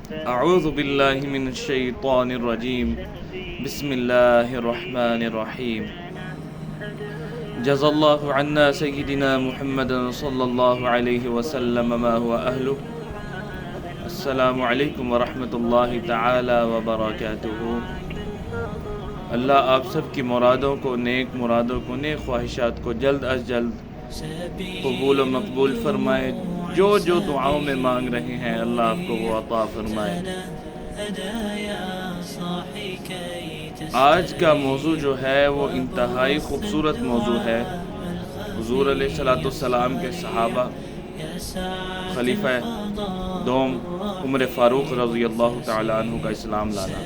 اعوذ باللہ من الشیطان الرجیم بسم اللہ الرحمن الرحیم جزا اللہ عنا سیدنا محمد صلی اللہ علیہ وسلم ما هو اہلہ۔ السلام علیکم ورحمۃ اللہ تعالی وبرکاتہ۔ اللہ آپ سب کی مرادوں کو، نیک مرادوں کو، نیک خواہشات کو جلد از جلد قبول و مقبول فرمائے۔ جو دعاؤں میں مانگ رہے ہیں اللہ آپ کو وہ عطا فرمائے۔ آج کا موضوع جو ہے وہ انتہائی خوبصورت موضوع ہے۔ حضور علیہ الصلوۃ والسلام کے صحابہ، خلیفہ دوم عمر فاروق رضی اللہ تعالی عنہ کا اسلام لانا۔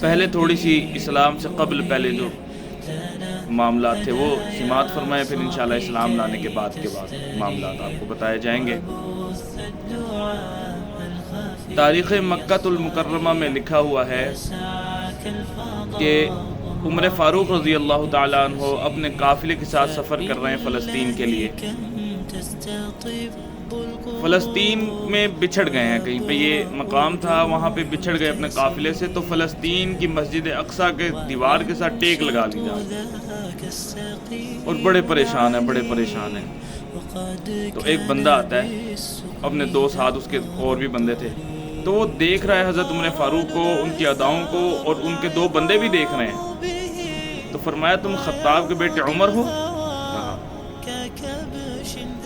پہلے تھوڑی سی اسلام سے قبل پہلے جو معاملات تھے وہ سماعت فرمائے، پھر انشاءاللہ اسلام لانے کے بعد معاملات آپ کو بتائے جائیں گے۔ تاریخ مکہ المکرمہ میں لکھا ہوا ہے کہ عمر فاروق رضی اللہ تعالیٰ عنہ اپنے قافلے کے ساتھ سفر کر رہے ہیں فلسطین کے لیے۔ فلسطین میں بچھڑ گئے ہیں، کہیں پہ یہ مقام تھا، وہاں پہ بچھڑ گئے اپنے قافلے سے، تو فلسطین کی مسجد اقصیٰ کے دیوار کے ساتھ ٹیک لگا لی جائے اور بڑے پریشان ہیں۔ تو ایک بندہ آتا ہے، اپنے دو ساتھ اس کے اور بھی بندے تھے، تو وہ دیکھ رہا ہے حضرت عمر فاروق کو، ان کی اداؤں کو، اور ان کے دو بندے بھی دیکھ رہے ہیں۔ تو فرمایا تم خطاب کے بیٹے عمر ہو؟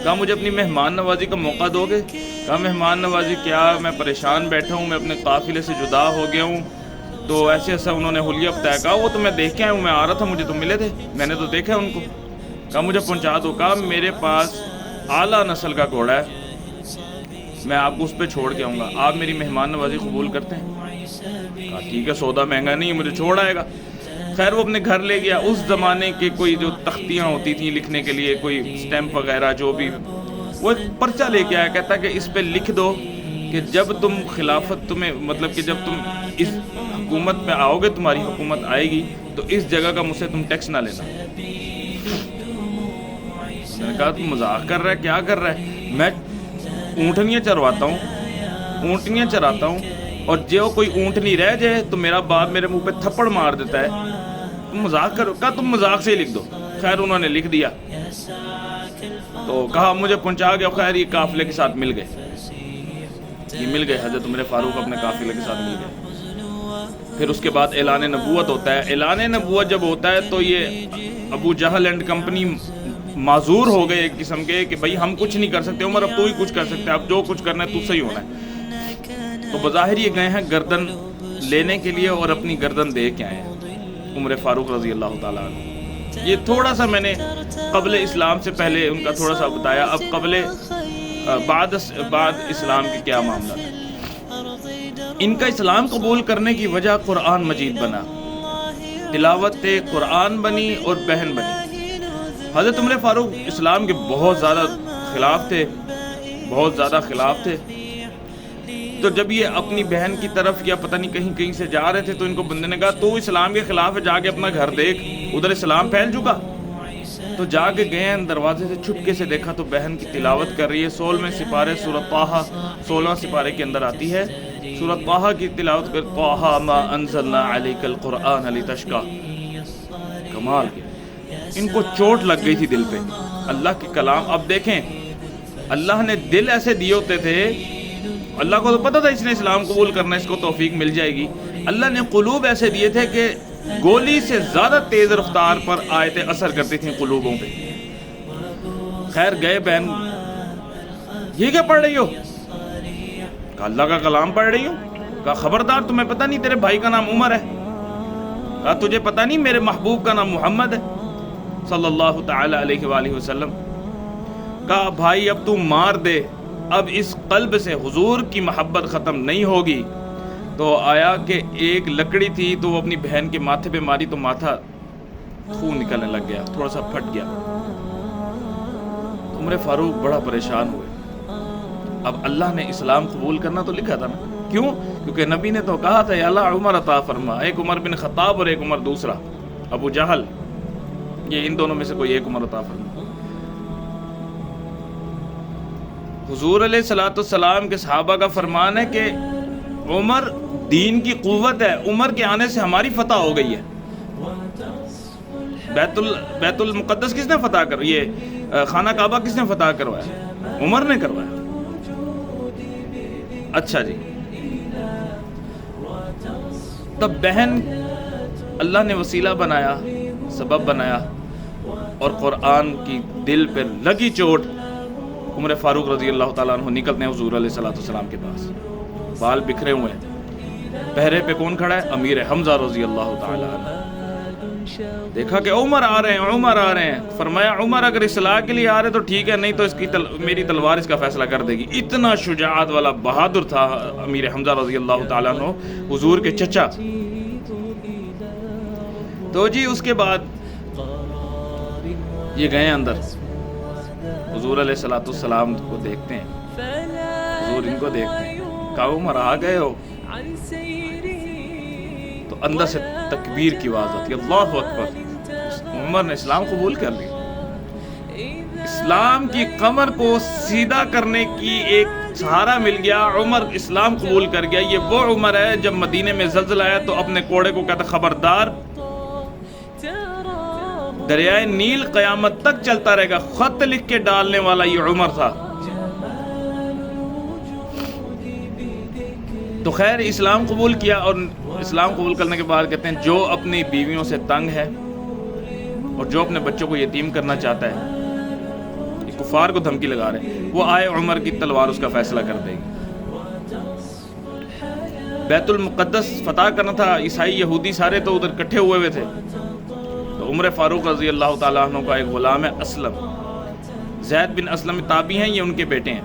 کہا مجھے اپنی مہمان نوازی کا موقع دو گے؟ کہا مہمان نوازی کیا، میں پریشان بیٹھا ہوں، میں اپنے قافلے سے جدا ہو گیا ہوں، تو ایسا انہوں نے حلیہ بتایا۔ کہا وہ تو میں دیکھ کے آیا ہوں، میں آ رہا تھا، مجھے تو ملے تھے، میں نے تو دیکھا ہے ان کو۔ کہا مجھے پہنچا دو۔ کہا میرے پاس اعلیٰ نسل کا گھوڑا ہے، میں آپ کو اس پہ چھوڑ کے آؤں گا، آپ میری مہمان نوازی قبول کرتے ہیں؟ کہا ٹھیک ہے، سودا مہنگا نہیں ہے، مجھے چھوڑ آئے گا۔ خیر وہ اپنے گھر لے گیا۔ اس زمانے کے کوئی جو تختیاں ہوتی تھیں لکھنے کے لیے، کوئی سٹیمپ وغیرہ جو بھی، وہ ایک پرچہ لے کے آیا، کہتا کہ اس پہ لکھ دو کہ جب تم خلافت مطلب کہ جب تم اس حکومت میں آؤ گے، تمہاری حکومت آئے گی، تو اس جگہ کا مجھ سے تم ٹیکس نہ لینا۔ میں نے کہا تم مذاق کر رہا ہے، کیا کر رہا ہے؟ میں اونٹنیاں چرواتا ہوں اور جو کوئی اونٹنی رہ جائے تو میرا باپ میرے منہ پہ تھپڑ مار دیتا ہے، تم مذاق کرو؟ کہا تم مذاق سے ہی لکھ دو۔ خیر انہوں نے لکھ دیا، تو کہا مجھے پہنچا گیا۔ خیر یہ قافلے کے ساتھ مل گئے، حضرت عمر فاروق اپنے قافلے کے ساتھ مل گئے۔ پھر اس کے بعد اعلان نبوت ہوتا ہے۔ اعلان نبوت جب ہوتا ہے تو یہ ابو جہل اینڈ کمپنی معذور ہو گئے ایک قسم کے، کہ بھائی ہم کچھ نہیں کر سکتے، عمر اب تو ہی کچھ کر سکتے، اب جو کچھ کرنا ہے تو صحیح ہونا ہے۔ تو بظاہر یہ گئے ہیں گردن لینے کے لیے اور اپنی گردن دے کے آئے ہیں عمر فاروق رضی اللہ تعالیٰ عنہ۔ یہ تھوڑا سا میں نے قبل اسلام سے پہلے ان کا تھوڑا سا بتایا۔ اب بعد اسلام کے کیا معاملہ ہے۔ ان کا اسلام قبول کرنے کی وجہ قرآن مجید بنا، تلاوت قرآن بنی اور بہن بنی۔ حضرت عمر فاروق اسلام کے بہت زیادہ خلاف تھے، تو جب یہ اپنی بہن کی طرف یا پتہ نہیں کہیں سے جا رہے تھے تو ان کو بندے نے کہا تو اسلام کے خلاف ہے، جا کے اپنا گھر دیکھ، ادھر اسلام پھیل چکا۔ تو جا کے گئے ہیں، دروازے سے چھپکے سے دیکھا تو بہن کی تلاوت کر رہی ہے۔ 16ویں سپارے سورۃ طٰہٰ، 16واں سپارے کے اندر آتی ہے، سورۃ طٰہٰ کی تلاوت کر، طٰہٰ ما انزلنا علیک القرآن لتشقیٰ۔ کمال کیا، ان کو چوٹ لگ گئی تھی دل پہ، اللہ کے کلام۔ اب دیکھیں اللہ نے دل ایسے دیے ہوتے تھے، اللہ کو تو پتہ تھا اس نے اسلام قبول کرنا، اس کو توفیق مل جائے گی۔ اللہ نے قلوب ایسے دیے تھے کہ گولی سے زیادہ تیز رفتار پر آیتیں اثر کرتی تھیں قلوبوں پہ۔ خیر گئے، بہن یہ کیا پڑھ رہی ہو؟ کہا اللہ کا کلام پڑھ رہی ہوں۔ کہا خبردار تمہیں پتہ نہیں تیرے بھائی کا نام عمر ہے؟ کہا تجھے پتہ نہیں میرے محبوب کا نام محمد ہے صلی اللہ تعالی علیہ وآلہ وسلم؟ کہا بھائی اب تو مار دے، اب اس قلب سے حضور کی محبت ختم نہیں ہوگی۔ تو آیا کہ ایک لکڑی تھی تو وہ اپنی بہن کے ماتھے پہ ماری تو ماتھا خون نکلنے لگ گیا، تھوڑا سا پھٹ گیا۔ عمر فاروق بڑا پریشان ہوئے۔ اب اللہ نے اسلام قبول کرنا تو لکھا تھا نا، کیوں؟ کیونکہ نبی نے تو کہا تھا یا اللہ عمر عطا فرما، ایک عمر بن خطاب اور ایک عمر دوسرا ابو جہل، یہ ان دونوں میں سے کوئی ایک عمر عطا فرما۔ حضور علیہ الصلوۃ والسلام کے صحابہ کا فرمان ہے کہ عمر دین کی قوت ہے، عمر کے آنے سے ہماری فتح ہو گئی ہے۔ بیت المقدس کس نے فتح کر، یہ خانہ کعبہ کس نے فتح کروایا؟ عمر نے کروایا۔ اچھا جی، تب بہن اللہ نے وسیلہ بنایا، سبب بنایا، اور قرآن کی دل پہ لگی چوٹ عمر فاروق رضی اللہ تعالیٰ عنہ نکلتے ہیں حضور علیہ الصلوۃ والسلام کے پاس، بال بکھرے ہوئے ہیں، پہرے پہ کون کھڑا ہے؟ امیر حمزہ رضی اللہ تعالیٰ عنہ۔ دیکھا کہ عمر آ رہے ہیں، عمر آ رہے ہیں، فرمایا عمر اگر اصلاح کے لیے آ رہے تو ٹھیک ہے، نہیں تو میری تلوار اس کا فیصلہ کر دے گی۔ اتنا شجاعت والا بہادر تھا امیر حمزہ رضی اللہ تعالیٰ عنہ، حضور کے چچا۔ تو جی اس کے بعد یہ گئے اندر، حضور علیہ الصلوۃ والسلام کو دیکھتے ہیں، حضور ان کو دیکھتے ہیں، کہا عمر آ گئے ہو؟ تو اندر سے تکبیر کی آواز آتی ہے، اللہ اکبر، عمر نے اسلام قبول کر لی۔ اسلام کی کمر کو سیدھا کرنے کی ایک سہارا مل گیا، عمر اسلام قبول کر گیا۔ یہ وہ عمر ہے جب مدینے میں زلزلہ آیا تو اپنے کوڑے کو کہتا خبردار، دریائے نیل قیامت تک چلتا رہے گا، خط لکھ کے ڈالنے والا یہ عمر تھا۔ تو خیر اسلام قبول کیا، اور اسلام قبول کرنے کے بعد کہتے ہیں جو اپنی بیویوں سے تنگ ہے اور جو اپنے بچوں کو یتیم کرنا چاہتا ہے، یہ کفار کو دھمکی لگا رہے ہیں، وہ آئے عمر کی تلوار اس کا فیصلہ کر دے گی۔ بیت المقدس فتح کرنا تھا، عیسائی یہودی سارے تو ادھر اکٹھے ہوئے تھے، تو عمر فاروق رضی اللہ تعالیٰ عنہ کا ایک غلام ہے اسلم، زید بن اسلم تابعی ہیں، یہ ان کے بیٹے ہیں،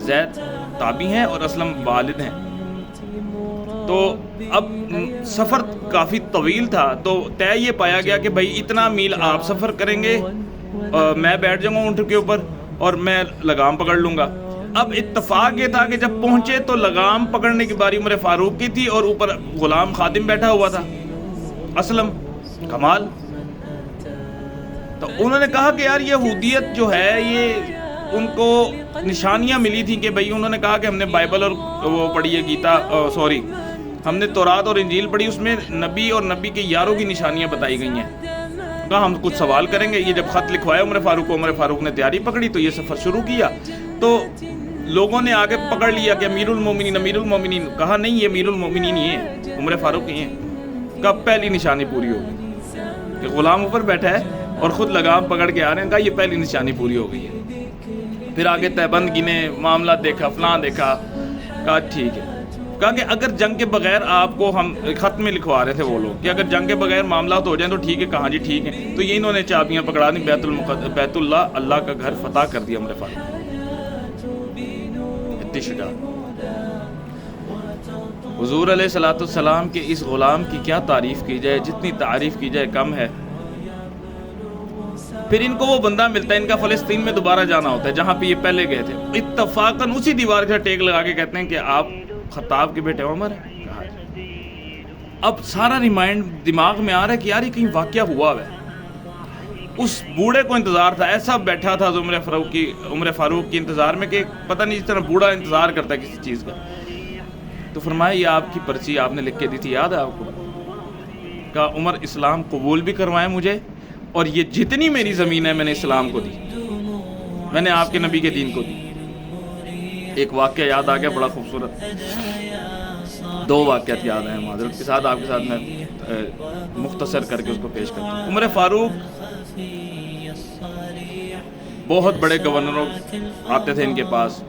زید تابعی ہیں اور اسلم والد ہیں۔ تو اب سفر کافی طویل تھا، تو طے یہ پایا گیا کہ بھائی اتنا میل آپ سفر کریں گے، میں بیٹھ جاؤں گا اونٹ کے اوپر اور میں لگام پکڑ لوں گا۔ اب اتفاق یہ تھا کہ جب پہنچے تو لگام پکڑنے کی باری عمر فاروق کی تھی اور اوپر غلام خادم بیٹھا ہوا تھا اسلم، کمال۔ تو انہوں نے کہا کہ یار یہودیت جو ہے یہ ان کو نشانیاں ملی تھیں کہ بھئی انہوں نے کہا کہ ہم نے بائبل اور وہ پڑھی ہے گیتا، ہم نے تورات اور انجیل پڑھی، اس میں نبی اور نبی کے یاروں کی نشانیاں بتائی گئی ہیں۔ کہا ہم کچھ سوال کریں گے۔ یہ جب خط لکھوایا عمر فاروق کو، عمر فاروق نے تیاری پکڑی تو یہ سفر شروع کیا۔ تو لوگوں نے آگے پکڑ لیا کہ امیر المومنین، امیر المومنین۔ کہا نہیں، یہ امیر المومنین ہی ہے، عمر فاروق ہی ہیں۔ کب پہلی نشانی پوری ہوگی کہ غلام اوپر بیٹھا ہے اور خود لگام پکڑ کے آ رہے ہیں، کہا یہ پہلی نشانی پوری ہو گئی ہے۔ پھر آگے تہبند گنے، معاملات دیکھا، فلاں دیکھا، کہا ٹھیک ہے۔ کہا کہ اگر جنگ کے بغیر آپ کو، ہم خط میں لکھوا رہے تھے وہ لوگ کہ اگر جنگ کے بغیر معاملات ہو جائیں تو ٹھیک ہے۔ کہاں جی ٹھیک ہے۔ تو یہ انہوں نے چابیاں پکڑا دی، بیت اللہ، اللہ کا گھر فتح کر دیا عمر فاروق۔ اتنی شجاعت۔ حضور علیہ الصلوۃ والسلام کے اس غلام کی کیا تعریف کی جائے، جتنی تعریف کی جائے کم ہے۔ پھر ان کو وہ بندہ ملتا ہے، ان کا فلسطین میں دوبارہ جانا ہوتا ہے جہاں پہ یہ پہلے گئے تھے، اتفاقاً اسی دیوار کا ٹیک لگا کے کہتے ہیں کہ آپ خطاب کے بیٹے عمر ہیں۔ اب سارا ریمائنڈ دماغ میں آ رہا ہے کہ یار یہ کہیں واقعہ ہوا ہے۔ اس بوڑھے کو انتظار تھا، ایسا بیٹھا تھا عمر فاروق کی انتظار میں کہ پتہ نہیں جس طرح بوڑھا انتظار کرتا ہے کسی چیز کا۔ تو فرمایا یہ آپ کی پرچی آپ نے لکھ کے دی تھی، یاد ہے آپ کو؟ کہا عمر اسلام قبول بھی کروائے مجھے، اور یہ جتنی میری زمین ہے میں نے اسلام کو دی، میں نے آپ کے نبی کے دین کو دی۔ ایک واقعہ یاد آ گیا بڑا خوبصورت، دو واقعات یاد ہیں معذرت کے ساتھ، آپ کے ساتھ میں مختصر کر کے اس کو پیش کرتا ہوں۔ عمر فاروق بہت بڑے گورنروں آتے تھے ان کے پاس،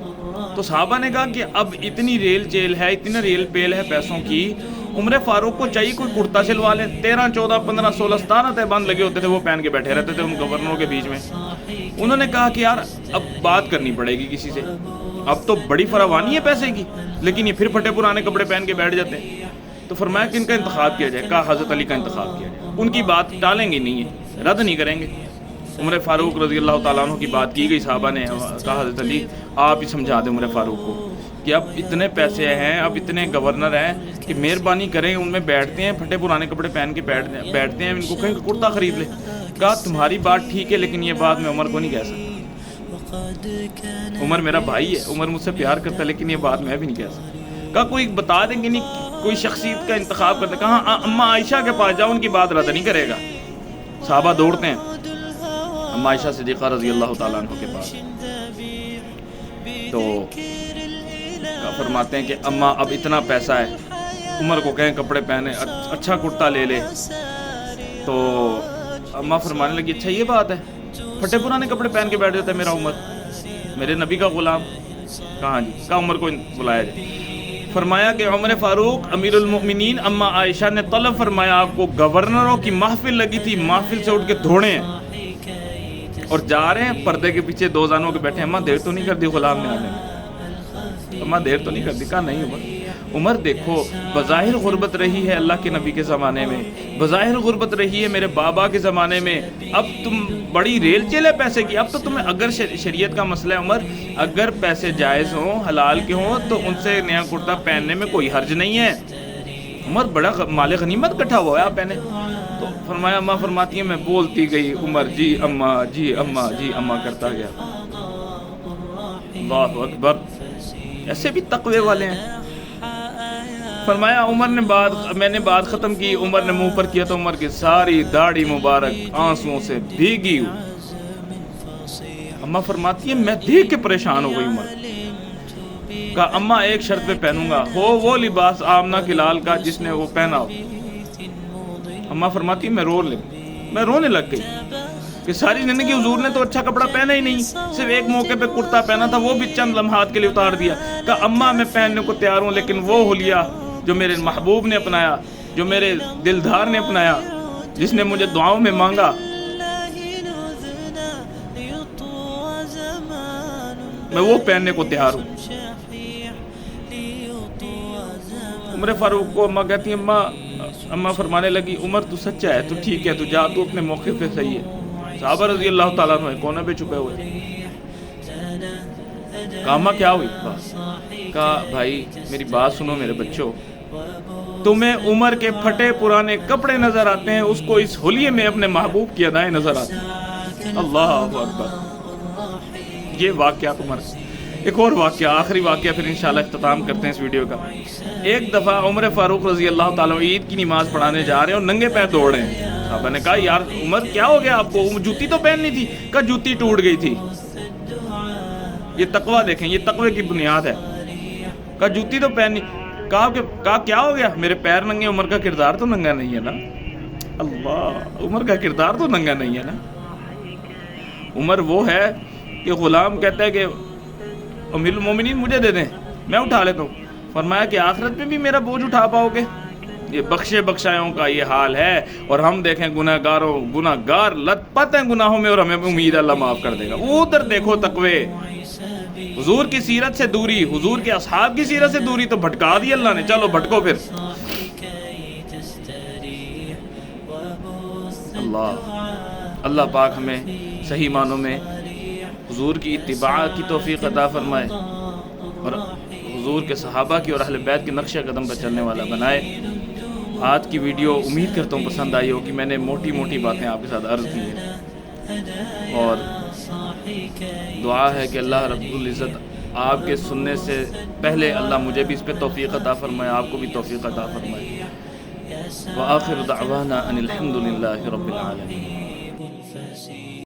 تو صحابہ نے کہا کہ اب اتنی ریل چیل ہے، اتنا ریل پیل ہے پیسوں کی، عمر فاروق کو چاہیے کوئی کرتا سلوا لے۔ 13 14 15 16 17 تہبند لگے ہوتے تھے، وہ پہن کے بیٹھے رہتے تھے ان گورنروں کے بیچ میں۔ انہوں نے کہا کہ یار اب بات کرنی پڑے گی کسی سے، اب تو بڑی فراوانی ہے پیسے کی، لیکن یہ پھر پھٹے پرانے کپڑے پہن کے بیٹھ جاتے ہیں۔ تو فرمایا کہ ان کا انتخاب کیا جائے۔ کہا حضرت علی کا انتخاب کیا جائے، ان کی بات ٹالیں گے نہیں ہے، رد نہیں کریں گے۔ عمر فاروق رضی اللہ تعالیٰ عنہ کی بات کی گئی، صحابہ نے کہا حضرت علی آپ ہی سمجھا دیں عمر فاروق کو کہ اب اتنے پیسے ہیں، اب اتنے گورنر ہیں کہ مہربانی کریں، ان میں بیٹھتے ہیں پھٹے پرانے کپڑے پہن کے بیٹھتے ہیں، ان کو کہیں کرتا خرید لے۔ کہا تمہاری بات ٹھیک ہے لیکن یہ بات میں عمر کو نہیں کہہ سکتا۔ عمر میرا بھائی ہے, عمر مجھ سے پیار کرتا ہے, لیکن یہ بات میں بھی نہیں کہہ سکتا. کہا کوئی بتا دیں گے نہیں, کوئی شخصیت کا انتخاب کرتے. کہاں اماں عائشہ کے پاس جاؤ, ان کی بات رد نہیں کرے گا. صحابہ دوڑتے ہیں اماں عائشہ صدیقہ رضی اللہ تعالیٰ عنہ کے پاس, تو فرماتے ہیں کہ اماں اب اتنا پیسہ ہے, عمر کو کہیں کپڑے پہنے, اچھا کرتا لے لے. تو اماں فرمانے لگی اچھا یہ بات ہے, پھٹے پرانے کپڑے پہن کے بیٹھ جاتا ہے میرا عمر, میرے نبی کا غلام. کہاں جی, کہا عمر کو بلایا جائے. فرمایا کہ عمر فاروق امیر المؤمنین اماں عائشہ نے طلب فرمایا آپ کو, گورنروں کی محفل لگی تھی, محفل سے اٹھ کے دوڑے ہیں اور جا رہے ہیں, پردے کے پیچھے دو زانوں کے بیٹھے ہیں. اماں دیر تو نہیں کر دی غلام نے آنے میں, اماں دیر تو نہیں کر دی. کہا نہیں عمر دیکھو بظاہر غربت رہی ہے اللہ کے نبی کے زمانے میں, بظاہر غربت رہی ہے میرے بابا کے زمانے میں, اب تم بڑی ریل چلے پیسے کی. اب تو تمہیں اگر شریعت کا مسئلہ ہے عمر, اگر پیسے جائز ہوں حلال کے ہوں تو ان سے نیا کرتا پہننے میں کوئی حرج نہیں ہے. عمر بڑا مال غنیمت کٹھا ہوا ہے آپ پہنے. تو فرمایا اماں فرماتی ہیں میں بولتی گئی عمر جی اماں جی اماں جی اماں کرتا گیا. اللہ اکبر, ایسے بھی تقوی والے ہیں. فرمایا عمر نے میں نے بات ختم کی, عمر نے منہ پر کیا تو عمر کی ساری داڑھی مبارک آنسوؤں سے بھیگی. اماں فرماتی ہیں میں دیکھ کے پریشان ہو گئی عمر. کہا اماں ایک شرط پہ پہنوں گا, ہو وہ لباس آمنہ کے لال کا جس نے وہ پہنا ہو. اماں فرماتی ہیں میں رونے لگ گئی کہ ساری زندگی حضور نے تو اچھا کپڑا پہنا ہی نہیں, صرف ایک موقع پہ کرتا پہنا تھا, وہ بھی چند لمحات کے لیے اتار دیا. کہا اماں میں پہننے کو تیار ہوں, لیکن وہ حلیہ جو میرے محبوب نے اپنایا, جو میرے دلدار نے اپنایا, جس نے مجھے دعاؤں میں مانگا, میں وہ پہننے کو تیار ہوں. عمر فاروق کو اماں کہتی ہیں اماں فرمانے لگی عمر تو سچا ہے, تو ٹھیک ہے, تو جا, تو اپنے موقع پہ صحیح ہے. صحابہ رضی اللہ تعالیٰ عنہ کونے پہ چھپے ہوئے. کہا اماں کیا ہوئی بات؟ کہا بھائی میری بات سنو میرے بچوں, تمہیں عمر کے پھٹے پرانے کپڑے نظر آتے ہیں, اس کو اس حلیے میں اپنے محبوب کی ادائیں نظر آتی ہیں. اللہ اکبر. یہ واقعات عمر. ایک اور واقعہ, آخری واقعہ, پھر انشاءاللہ اختتام کرتے ہیں اس ویڈیو کا. ایک دفعہ عمر فاروق رضی اللہ تعالیٰ عید کی نماز پڑھانے جا رہے ہیں اور ننگے پیر دوڑ رہے ہیں. صحابہ نے کہا یار عمر کیا ہو گیا آپ کو, جوتی تو پہننی تھی. کہا جوتی ٹوٹ گئی تھی. یہ تقوی دیکھیں, یہ تقوی کی بنیاد ہے. کہا جوتی تو پہننی. کہا کیا ہو گیا, میرے پیر ننگے. عمر کا کردار تو ننگا نہیں ہے نا. اللہ, عمر کا کردار تو ننگا نہیں ہے نا. عمر وہ ہے کہ غلام کہتا ہے کہ امیر المومنین مجھے دے دیں, میں اٹھا لیتا ہوں. فرمایا کہ آخرت میں بھی میرا بوجھ اٹھا پاؤ گے؟ یہ بخشے بخشایوں کا یہ حال ہے, اور ہم دیکھیں گناہگار لت پت ہیں گناہوں میں, اور ہمیں امید اللہ معاف کر دے گا. ادھر دیکھو تقوی, حضور کی سیرت سے دوری, حضور کے اصحاب کی سیرت سے دوری تو بھٹکا دی اللہ نے. چلو بھٹکو پھر. اللہ پاک ہمیں صحیح معنوں میں حضور کی اتباع کی توفیق عطا فرمائے, اور حضور کے صحابہ کی اور اہل بیت کے نقش قدم پر چلنے والا بنائے. آج کی ویڈیو امید کرتا ہوں پسند آئی ہو, کہ میں نے موٹی موٹی باتیں آپ کے ساتھ عرض کی ہیں, اور دعا ہے کہ اللہ رب العزت آپ کے سننے سے پہلے اللہ مجھے بھی اس پہ توفیق عطا فرمائے, آپ کو بھی توفیق عطا فرمائے. وآخر دعوانا ان الحمد للہ رب العالمین.